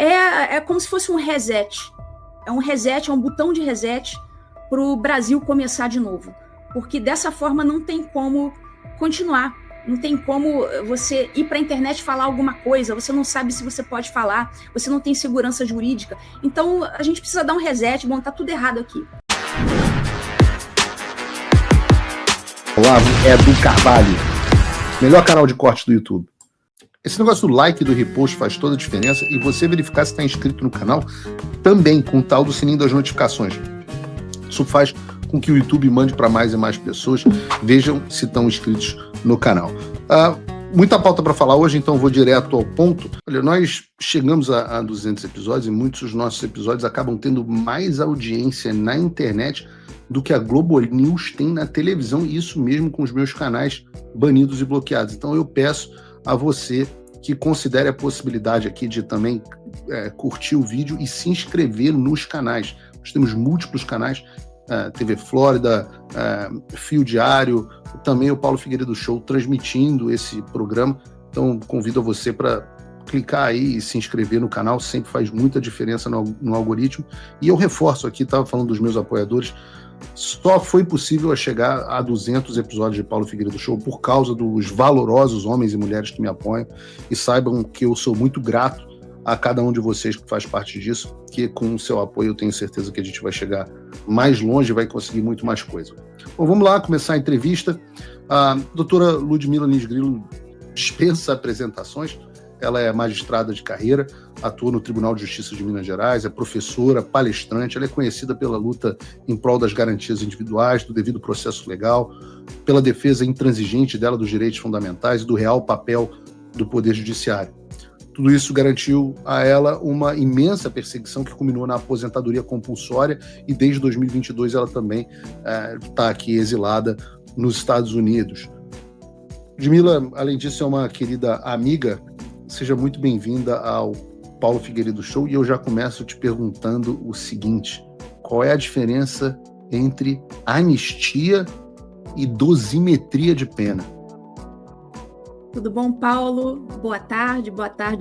é como se fosse um reset. É um reset, é um botão de reset para o Brasil começar de novo. Porque dessa forma não tem como continuar. Não tem como você ir para a internet e falar alguma coisa, você não sabe se você pode falar, você não tem segurança jurídica. Então, a gente precisa dar um reset, bom, tá tudo errado aqui. Olá, é do Carvalho, melhor canal de corte do YouTube. Esse negócio do like e do repost faz toda a diferença e você verificar se está inscrito no canal também com o tal do sininho das notificações. Isso faz com que o YouTube mande para mais e mais pessoas, vejam se estão inscritos no canal. Muita pauta para falar hoje, então vou direto ao ponto. Olha, nós chegamos a 200 episódios e muitos dos nossos episódios acabam tendo mais audiência na internet do que a Globo News tem na televisão, e isso mesmo com os meus canais banidos e bloqueados. Então eu peço a você que considere a possibilidade aqui de também curtir o vídeo e se inscrever nos canais. Nós temos múltiplos canais, TV Flórida, Fio Diário, também o Paulo Figueiredo Show transmitindo esse programa. Então convido a você para clicar aí e se inscrever no canal, sempre faz muita diferença no algoritmo. E eu reforço aqui, estava falando dos meus apoiadores, só foi possível a chegar a 200 episódios de Paulo Figueiredo Show por causa dos valorosos homens e mulheres que me apoiam, e saibam que eu sou muito grato a cada um de vocês que faz parte disso, que com o seu apoio eu tenho certeza que a gente vai chegar mais longe e vai conseguir muito mais coisa. Bom, vamos lá começar a entrevista. A doutora Ludmila Lins Grilo dispensa apresentações. Ela é magistrada de carreira, atua no Tribunal de Justiça de Minas Gerais, é professora, palestrante, ela é conhecida pela luta em prol das garantias individuais, do devido processo legal, pela defesa intransigente dela dos direitos fundamentais e do real papel do Poder Judiciário. Tudo isso garantiu a ela uma imensa perseguição que culminou na aposentadoria compulsória, e desde 2022 ela também está aqui exilada nos Estados Unidos. Ludmila, além disso, é uma querida amiga. Seja muito bem-vinda ao Paulo Figueiredo Show, e eu já começo te perguntando o seguinte: qual é a diferença entre anistia e dosimetria de pena? Tudo bom, Paulo? Boa tarde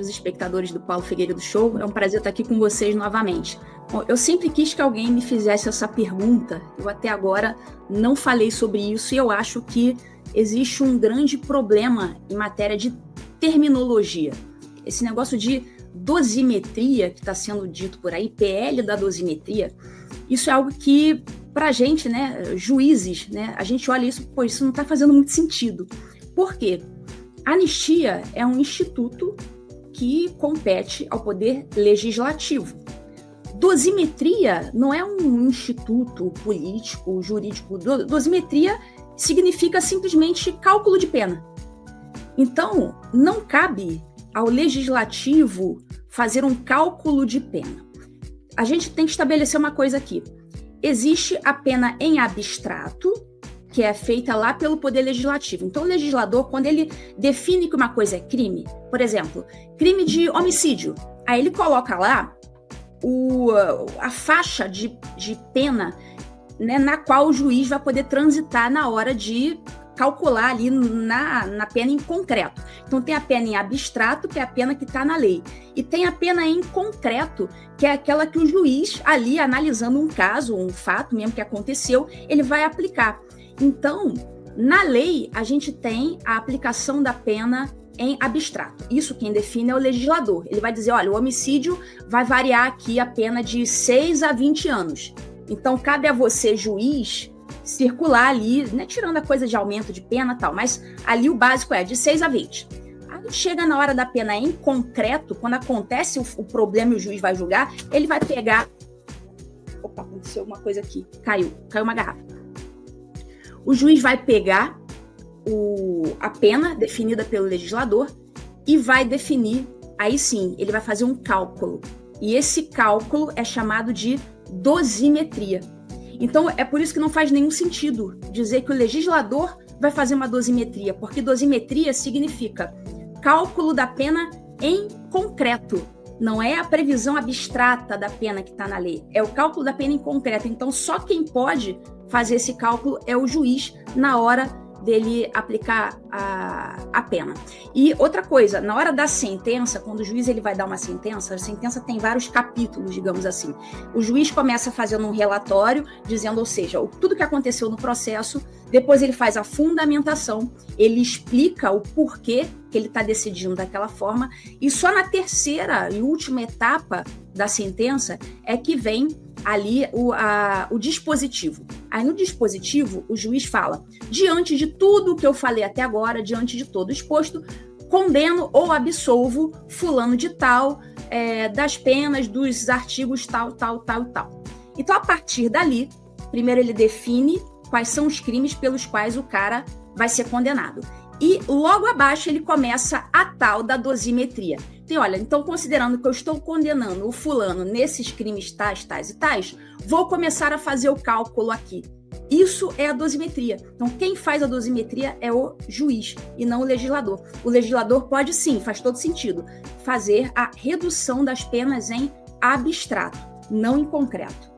os espectadores do Paulo Figueiredo Show. É um prazer estar aqui com vocês novamente. Bom, eu sempre quis que alguém me fizesse essa pergunta, eu até agora não falei sobre isso, e eu acho que existe um grande problema em matéria de terminologia. Esse negócio de dosimetria que está sendo dito por aí, PL da dosimetria, isso é algo que, para a gente, né, juízes, né, a gente olha isso, pô, isso não está fazendo muito sentido. Por quê? A anistia é um instituto que compete ao poder legislativo. Dosimetria não é um instituto político, jurídico. Dosimetria significa simplesmente cálculo de pena. Então, não cabe ao legislativo fazer um cálculo de pena. A gente tem que estabelecer uma coisa aqui. Existe a pena em abstrato, que é feita lá pelo Poder Legislativo. Então, o legislador, quando ele define que uma coisa é crime, por exemplo, crime de homicídio, aí ele coloca lá a faixa de pena, né, na qual o juiz vai poder transitar na hora de calcular ali na pena em concreto. Então tem a pena em abstrato, que é a pena que está na lei, e tem a pena em concreto, que é aquela que o juiz ali, analisando um caso, um fato mesmo que aconteceu, ele vai aplicar. Então, na lei, a gente tem a aplicação da pena em abstrato. Isso quem define é o legislador. Ele vai dizer, olha, o homicídio vai variar aqui a pena de 6 a 20 anos. Então, cabe a você, juiz, circular ali, né, tirando a coisa de aumento de pena e tal, mas ali o básico é de 6 a 20. Aí chega na hora da pena em concreto, quando acontece o problema e o juiz vai julgar, ele vai pegar... Opa, aconteceu uma coisa aqui, caiu uma garrafa. O juiz vai pegar a pena definida pelo legislador e vai definir, aí sim, ele vai fazer um cálculo. E esse cálculo é chamado de dosimetria. Então, é por isso que não faz nenhum sentido dizer que o legislador vai fazer uma dosimetria, porque dosimetria significa cálculo da pena em concreto. Não é a previsão abstrata da pena que está na lei, é o cálculo da pena em concreto. Então, só quem pode fazer esse cálculo é o juiz na hora dele aplicar a pena. E outra coisa, na hora da sentença, quando o juiz ele vai dar uma sentença, a sentença tem vários capítulos, digamos assim. O juiz começa fazendo um relatório, dizendo, ou seja, tudo que aconteceu no processo, depois ele faz a fundamentação, ele explica o porquê que ele está decidindo daquela forma, e só na terceira e última etapa da sentença é que vem ali o dispositivo. Aí no dispositivo, o juiz fala, diante de tudo que eu falei até agora, diante de todo exposto, condeno ou absolvo fulano de tal, das penas, dos artigos tal. Então, a partir dali, primeiro ele define quais são os crimes pelos quais o cara vai ser condenado. E logo abaixo ele começa a tal da dosimetria. Então, considerando que eu estou condenando o fulano nesses crimes tais e tais, vou começar a fazer o cálculo aqui. Isso é a dosimetria. Então, quem faz a dosimetria é o juiz e não o legislador. O legislador pode sim, faz todo sentido, fazer a redução das penas em abstrato, não em concreto.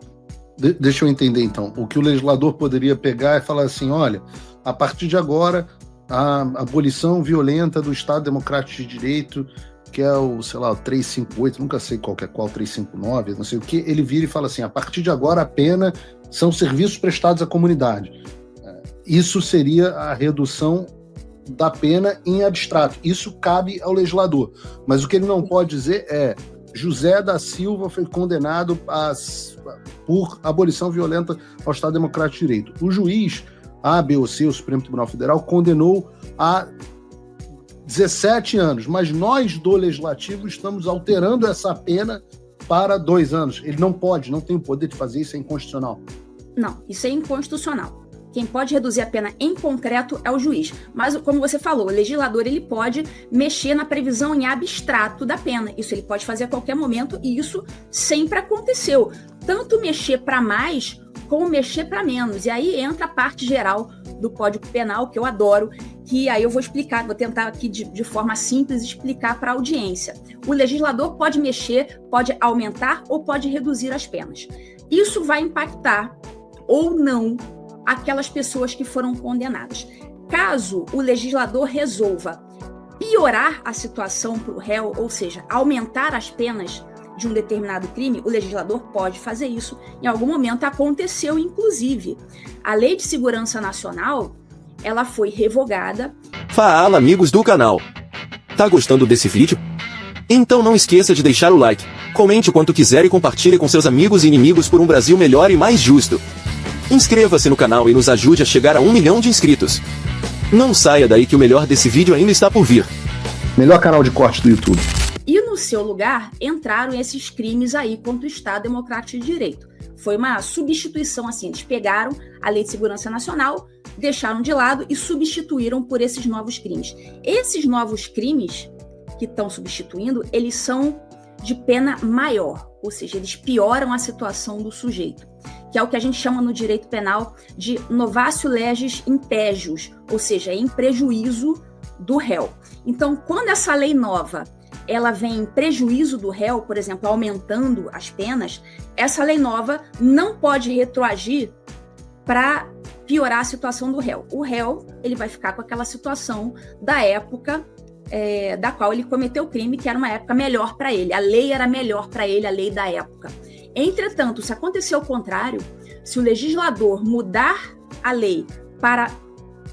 Deixa eu entender, então. O que o legislador poderia pegar é falar assim, olha, a partir de agora, a abolição violenta do Estado Democrático de Direito, que é o 358, nunca sei qual 359, não sei o que, ele vira e fala assim, a partir de agora a pena são serviços prestados à comunidade. Isso seria a redução da pena em abstrato. Isso cabe ao legislador. Mas o que ele não pode dizer é José da Silva foi condenado por abolição violenta ao Estado Democrático de Direito. O juiz A, B ou C, o Supremo Tribunal Federal, condenou a 17 anos, mas nós do Legislativo estamos alterando essa pena para 2 anos. Ele não pode, não tem o poder de fazer isso, é inconstitucional. Não, isso é inconstitucional. Quem pode reduzir a pena em concreto é o juiz. Mas, como você falou, o legislador ele pode mexer na previsão em abstrato da pena. Isso ele pode fazer a qualquer momento e isso sempre aconteceu. Tanto mexer para mais como mexer para menos. E aí entra a parte geral do Código Penal, que eu adoro, que aí eu vou explicar, vou tentar aqui de forma simples explicar para a audiência. O legislador pode mexer, pode aumentar ou pode reduzir as penas. Isso vai impactar ou não aquelas pessoas que foram condenadas. Caso o legislador resolva piorar a situação para o réu, ou seja, aumentar as penas de um determinado crime, o legislador pode fazer isso. Em algum momento aconteceu, inclusive. A Lei de Segurança Nacional, ela foi revogada. Fala, amigos do canal. Tá gostando desse vídeo? Então não esqueça de deixar o like, comente o quanto quiser e compartilhe com seus amigos e inimigos por um Brasil melhor e mais justo. Inscreva-se no canal e nos ajude a chegar a 1 milhão de inscritos. Não saia daí que o melhor desse vídeo ainda está por vir. Melhor canal de corte do YouTube. E no seu lugar entraram esses crimes aí contra o Estado Democrático de Direito. Foi uma substituição assim, eles pegaram a Lei de Segurança Nacional, deixaram de lado e substituíram por esses novos crimes. Esses novos crimes que estão substituindo, eles são de pena maior, ou seja, eles pioram a situação do sujeito, que é o que a gente chama no direito penal de novatio legis impégios, ou seja, em prejuízo do réu. Então, quando essa lei nova ela vem em prejuízo do réu, por exemplo, aumentando as penas, essa lei nova não pode retroagir para piorar a situação do réu. O réu ele vai ficar com aquela situação da época da qual ele cometeu o crime, que era uma época melhor para ele. A lei era melhor para ele, a lei da época. Entretanto, se acontecer o contrário, se o legislador mudar a lei para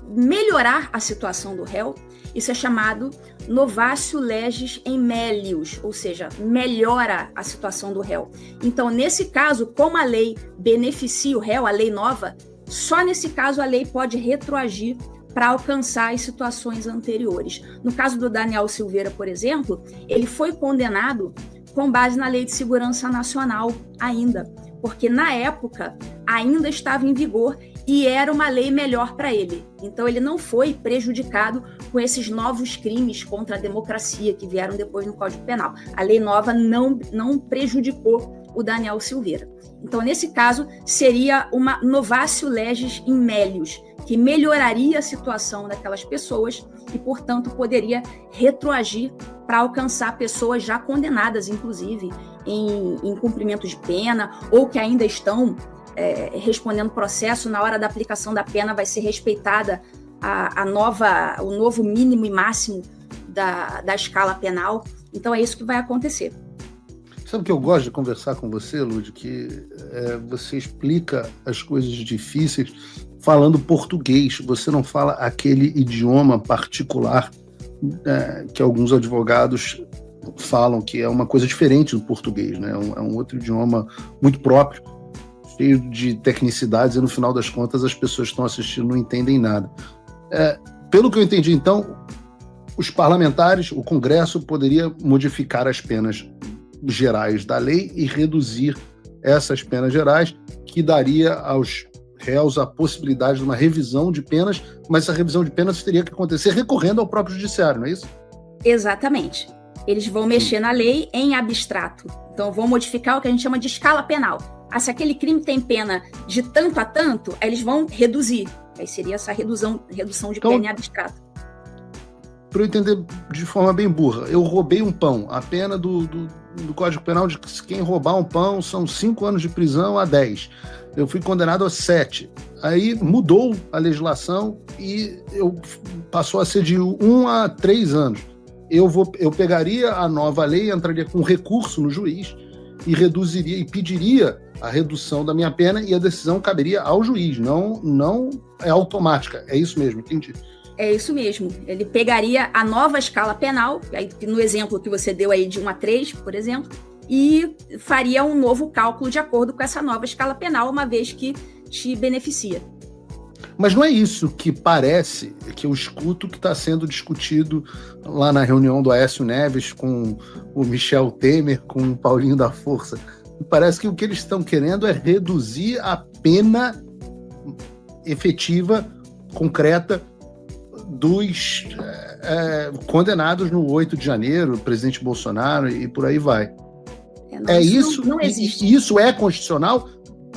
melhorar a situação do réu, isso é chamado novatio legis in melius, ou seja, melhora a situação do réu. Então, nesse caso, como a lei beneficia o réu, a lei nova, só nesse caso a lei pode retroagir para alcançar as situações anteriores. No caso do Daniel Silveira, por exemplo, ele foi condenado com base na Lei de Segurança Nacional ainda, porque na época ainda estava em vigor e era uma lei melhor para ele. Então ele não foi prejudicado com esses novos crimes contra a democracia que vieram depois no Código Penal. A lei nova não prejudicou o Daniel Silveira. Então, nesse caso, seria uma novatio legis in melius, que melhoraria a situação daquelas pessoas e, portanto, poderia retroagir para alcançar pessoas já condenadas, inclusive, em cumprimento de pena ou que ainda estão respondendo processo. Na hora da aplicação da pena vai ser respeitada o novo mínimo e máximo da escala penal. Então é isso que vai acontecer. Sabe o que eu gosto de conversar com você, Lud? Que você explica as coisas difíceis falando português. Você não fala aquele idioma particular que alguns advogados falam, que é uma coisa diferente do português, né? É um outro idioma muito próprio, cheio de tecnicidades, e no final das contas as pessoas que estão assistindo não entendem nada. Pelo que eu entendi, então, os parlamentares, o Congresso poderia modificar as penas gerais da lei e reduzir essas penas gerais, que daria aos réus a possibilidade de uma revisão de penas, mas essa revisão de penas teria que acontecer recorrendo ao próprio judiciário, não é isso? Exatamente. Eles vão mexer na lei em abstrato. Então, vão modificar o que a gente chama de escala penal. Se aquele crime tem pena de tanto a tanto, aí eles vão reduzir. Aí seria essa redução de pena em abstrato. Para eu entender de forma bem burra, eu roubei um pão. A pena do Código Penal de quem roubar um pão são 5 anos de prisão a 10. Eu fui condenado a 7. Aí mudou a legislação e passou a ser de 1 a 3 anos. Eu pegaria a nova lei, entraria com recurso no juiz e reduziria e pediria a redução da minha pena, e a decisão caberia ao juiz, não é automática. É isso mesmo, entendi. É isso mesmo. Ele pegaria a nova escala penal, aí, no exemplo que você deu aí de 1 a 3, por exemplo, e faria um novo cálculo de acordo com essa nova escala penal, uma vez que te beneficia. Mas não é isso que parece, que eu escuto que está sendo discutido lá na reunião do Aécio Neves com o Michel Temer, com o Paulinho da Força. Parece que o que eles estão querendo é reduzir a pena efetiva, concreta, dos condenados no 8 de janeiro, presidente Bolsonaro, e por aí vai. Isso? Não existe. Isso é constitucional?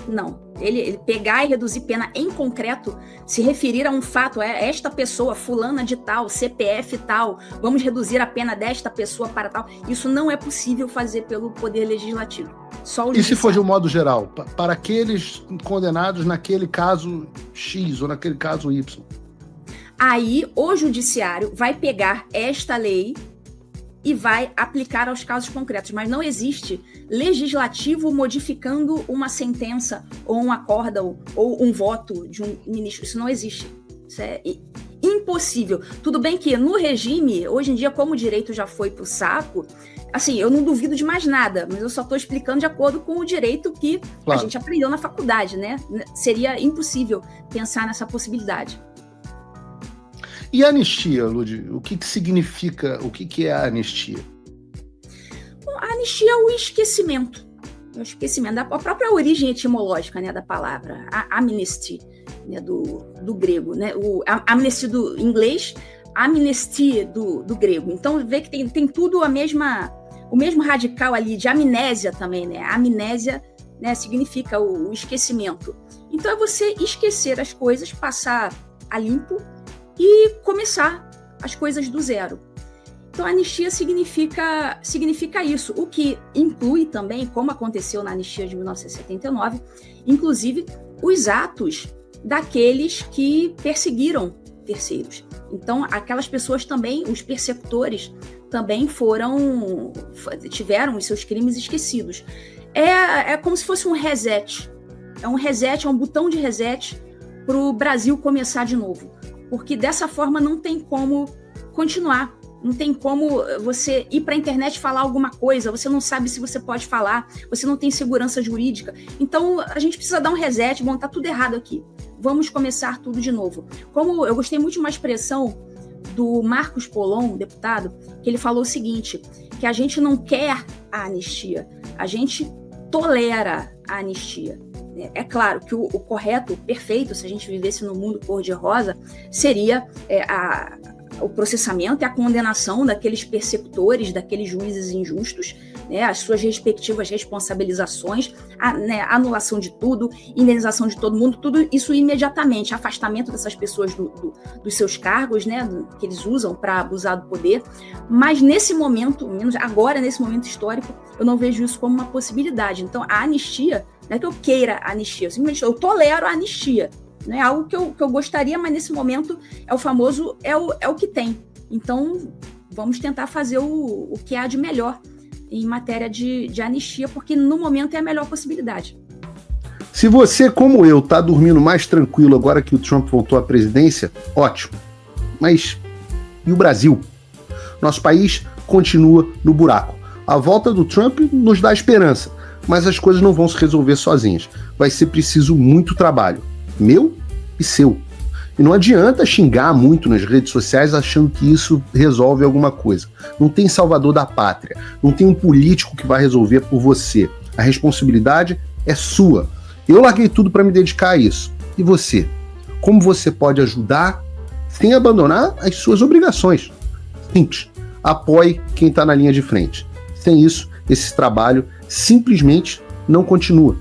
Não. Ele pegar e reduzir pena em concreto, se referir a um fato, esta pessoa, fulana de tal, CPF tal, vamos reduzir a pena desta pessoa para tal, isso não é possível fazer pelo Poder Legislativo. Só o E se for de um modo geral, para aqueles condenados naquele caso X ou naquele caso Y? Aí o Judiciário vai pegar esta lei e vai aplicar aos casos concretos, mas não existe legislativo modificando uma sentença ou um acórdão ou um voto de um ministro. Isso não existe. Isso é impossível. Tudo bem que no regime, hoje em dia, como o direito já foi pro saco, assim, eu não duvido de mais nada, mas eu só estou explicando de acordo com o direito que a gente aprendeu na faculdade, né? Seria impossível pensar nessa possibilidade. E a anistia, Lud? O que significa, o que é a anistia? Bom, a anistia é o esquecimento. O esquecimento da própria origem etimológica, né, da palavra. A amnesty, né, do grego. Né, amnesty do inglês, amnestia do grego. Então, vê que tem tudo o mesmo radical ali, de amnésia também. Né? A amnésia, né, significa o esquecimento. Então, é você esquecer as coisas, passar a limpo, e começar as coisas do zero. Então, a anistia significa isso, o que inclui também, como aconteceu na anistia de 1979, inclusive os atos daqueles que perseguiram terceiros. Então, aquelas pessoas também, os persecutores, também tiveram os seus crimes esquecidos. É como se fosse um reset. É um botão de reset para o Brasil começar de novo. Porque dessa forma não tem como continuar, não tem como você ir para a internet falar alguma coisa, você não sabe se você pode falar, você não tem segurança jurídica. Então a gente precisa dar um reset, bom, tá tudo errado aqui, vamos começar tudo de novo. Como eu gostei muito de uma expressão do Marcos Polon, deputado, que ele falou o seguinte, que a gente não quer a anistia, a gente tolera a anistia. É claro que o correto, o perfeito, se a gente vivesse no mundo cor-de-rosa, seria o processamento e a condenação daqueles persecutores, daqueles juízes injustos, né, as suas respectivas responsabilizações, anulação de tudo, indenização de todo mundo, tudo isso imediatamente, afastamento dessas pessoas dos seus cargos, né, que eles usam para abusar do poder. Mas nesse momento, menos agora, nesse momento histórico, eu não vejo isso como uma possibilidade. Então, a anistia, não é que eu queira a anistia, simplesmente eu tolero a anistia. Não é algo que eu gostaria, mas nesse momento é o famoso, é o que tem. Então, vamos tentar fazer o que há de melhor em matéria de anistia, porque no momento é a melhor possibilidade. Se você, como eu, tá dormindo mais tranquilo agora que o Trump voltou à presidência, ótimo. Mas e o Brasil? Nosso país continua no buraco. A volta do Trump nos dá esperança, mas as coisas não vão se resolver sozinhas. Vai ser preciso muito trabalho, meu e seu. E não adianta xingar muito nas redes sociais achando que isso resolve alguma coisa. Não tem salvador da pátria, não tem um político que vai resolver por você. A responsabilidade é sua. Eu larguei tudo para me dedicar a isso. E você? Como você pode ajudar sem abandonar as suas obrigações? Simples. Apoie quem está na linha de frente. Sem isso, esse trabalho simplesmente não continua.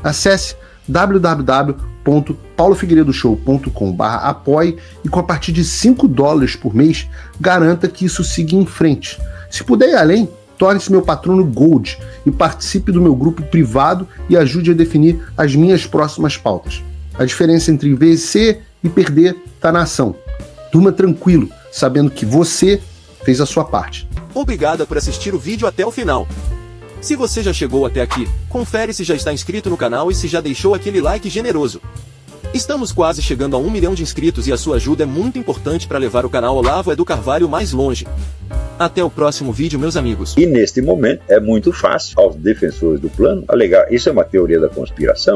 Acesse www.paulofigueiredoshow.com/apoie e com a partir de $5 por mês, garanta que isso siga em frente. Se puder ir além, torne-se meu patrono Gold e participe do meu grupo privado e ajude a definir as minhas próximas pautas. A diferença entre vencer e perder está na ação. Durma tranquilo, sabendo que você fez a sua parte. Obrigada por assistir o vídeo até o final. Se você já chegou até aqui, confere se já está inscrito no canal e se já deixou aquele like generoso. Estamos quase chegando a 1 milhão de inscritos e a sua ajuda é muito importante para levar o canal Olavo é do Carvalho mais longe. Até o próximo vídeo, meus amigos. E neste momento é muito fácil aos defensores do plano alegar isso é uma teoria da conspiração.